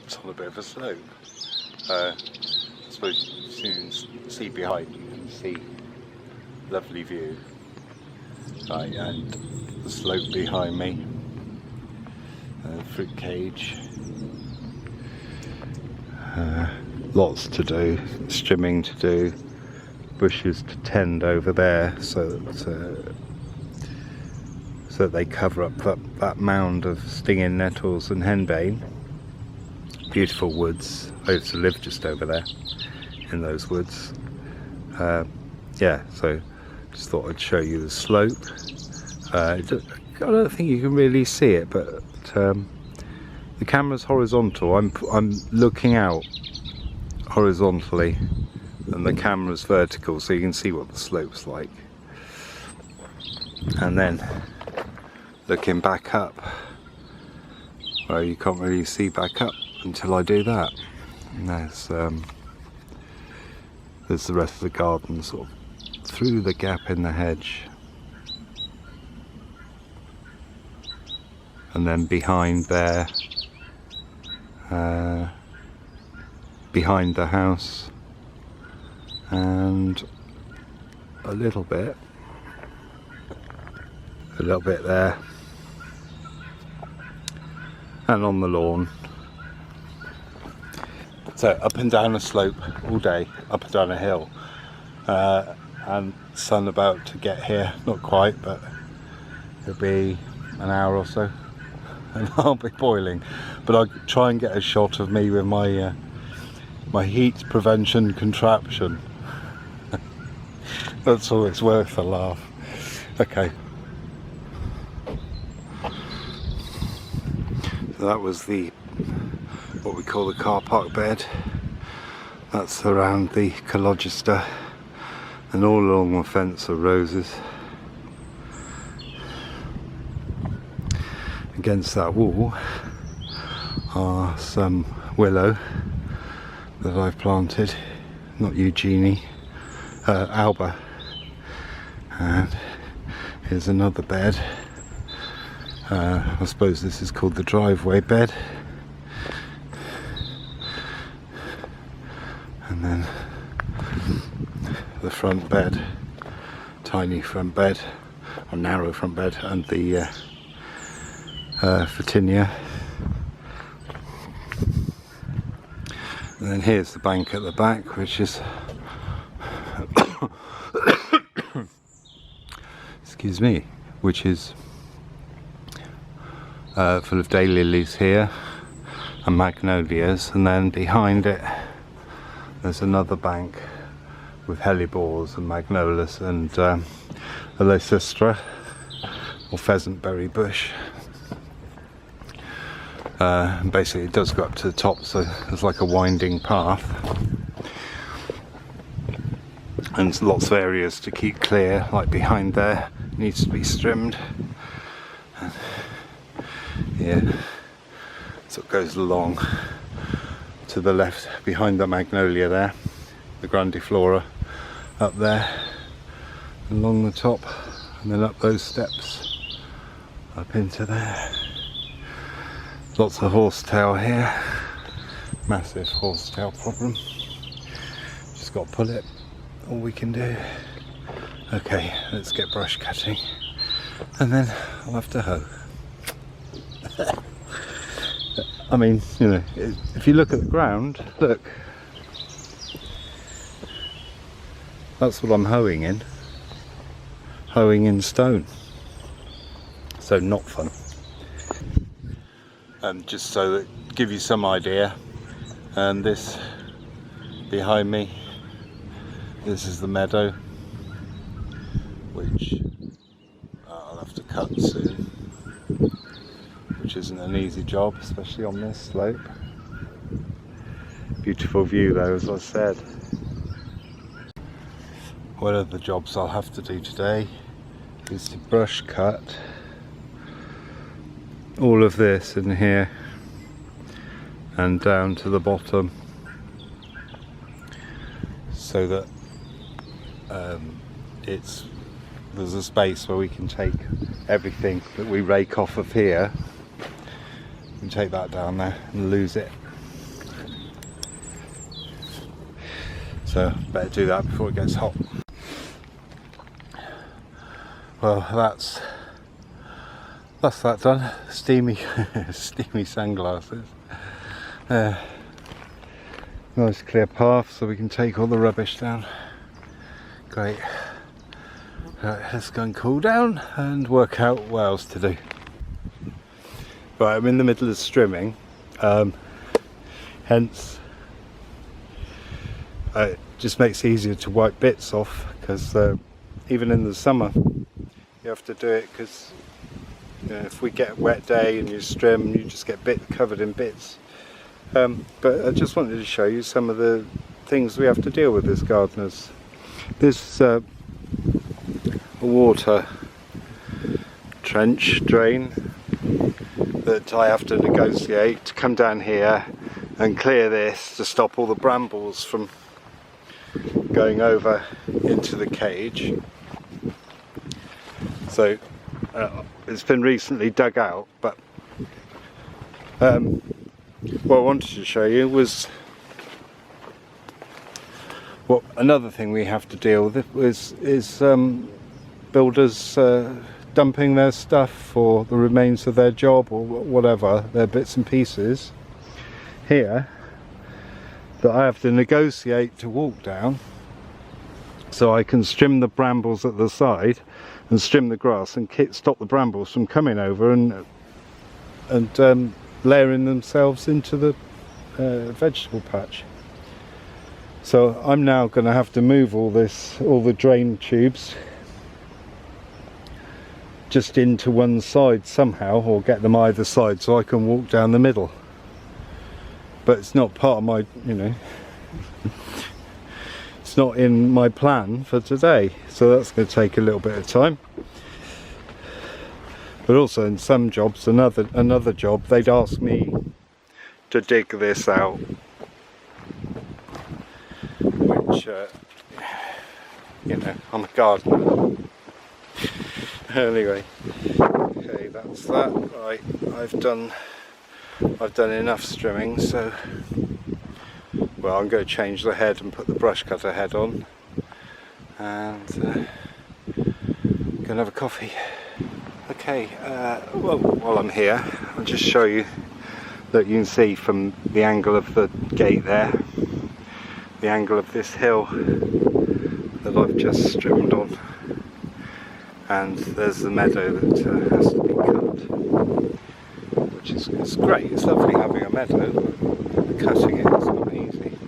it's on a bit of a slope. I suppose you can see behind, you can see lovely view. Right, and the slope behind me, fruit cage. Lots to do, strimming to do, bushes to tend over there so that they cover up that mound of stinging nettles and henbane. Beautiful woods. I used to live just over there in those woods. Yeah, so just thought I'd show you the slope. I don't think you can really see it, but the camera's horizontal. I'm looking out horizontally and the camera's vertical, so you can see what the slope's like. And then looking back up, well, you can't really see back up until I do that. And there's the rest of the garden sort of through the gap in the hedge. And then behind there, behind the house, and a little bit there, and on the lawn. So up and down a slope all day, up and down a hill, and sun about to get here, not quite, but it'll be an hour or so and I'll be boiling. But I'll try and get a shot of me with my my heat prevention contraption. That's always worth a laugh. Okay. So that was what we call the car park bed. That's around the Cologester, and all along the fence are roses. Against that wall are some willow that I've planted, not Eugenie, Alba. And here's another bed. I suppose this is called the driveway bed. And then the front bed, tiny front bed, or narrow front bed, and the Photinia. And then here's the bank at the back, which is excuse me, which is full of daylilies here and magnolias, and then behind it there's another bank with hellebores and magnolias and a leucistra or pheasant berry bush. And basically it does go up to the top, so there's like a winding path and lots of areas to keep clear, like behind there needs to be trimmed. And yeah, so it goes along to the left behind the magnolia there, the grandiflora up there, along the top, and then up those steps up into there. Lots of horsetail here, massive horsetail problem. Just got to pull it, all we can do. Okay, let's get brush cutting, and then I'll have to hoe. I mean, you know, if you look at the ground, look, that's what I'm hoeing in stone, so not fun. Just so that give you some idea, and this behind me, this is the meadow, which I'll have to cut soon, which isn't an easy job, especially on this slope. Beautiful view though, as I said. One of the jobs I'll have to do today is to brush cut all of this in here and down to the bottom, so that there's a space where we can take everything that we rake off of here and take that down there and lose it. So better do that before it gets hot. Well, that's that done. Steamy steamy sunglasses. Nice clear path so we can take all the rubbish down. Great. Right, let's go and cool down and work out what else to do. Right, I'm in the middle of strimming, hence it just makes it easier to wipe bits off, because even in the summer you have to do it, because if we get a wet day and you strim, you just get covered in bits. But I just wanted to show you some of the things we have to deal with as gardeners. This water trench drain that I have to negotiate to come down here and clear this to stop all the brambles from going over into the cage. So it's been recently dug out, but what I wanted to show you was another thing we have to deal with is builders dumping their stuff or the remains of their job or whatever, their bits and pieces here, that I have to negotiate to walk down so I can strim the brambles at the side and strim the grass and stop the brambles from coming over and layering themselves into the vegetable patch. So I'm now going to have to move all the drain tubes just into one side somehow, or get them either side so I can walk down the middle. But it's not part of my, it's not in my plan for today, so that's going to take a little bit of time. But also in some jobs, another job, they'd ask me to dig this out, which I'm a gardener. Anyway, okay, that's that. Right, I've done enough strimming, so well, I'm going to change the head and put the brush cutter head on, and gonna have a coffee. Okay, well, while I'm here, I'll just show you that you can see from the angle of the gate there, the angle of this hill that I've just strimmed on, and there's the meadow that has to be cut, which is great. It's lovely having a meadow, but cutting it is not easy.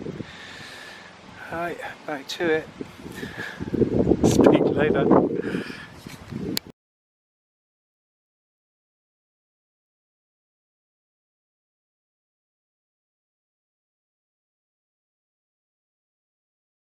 Alright, back to it. Speak later.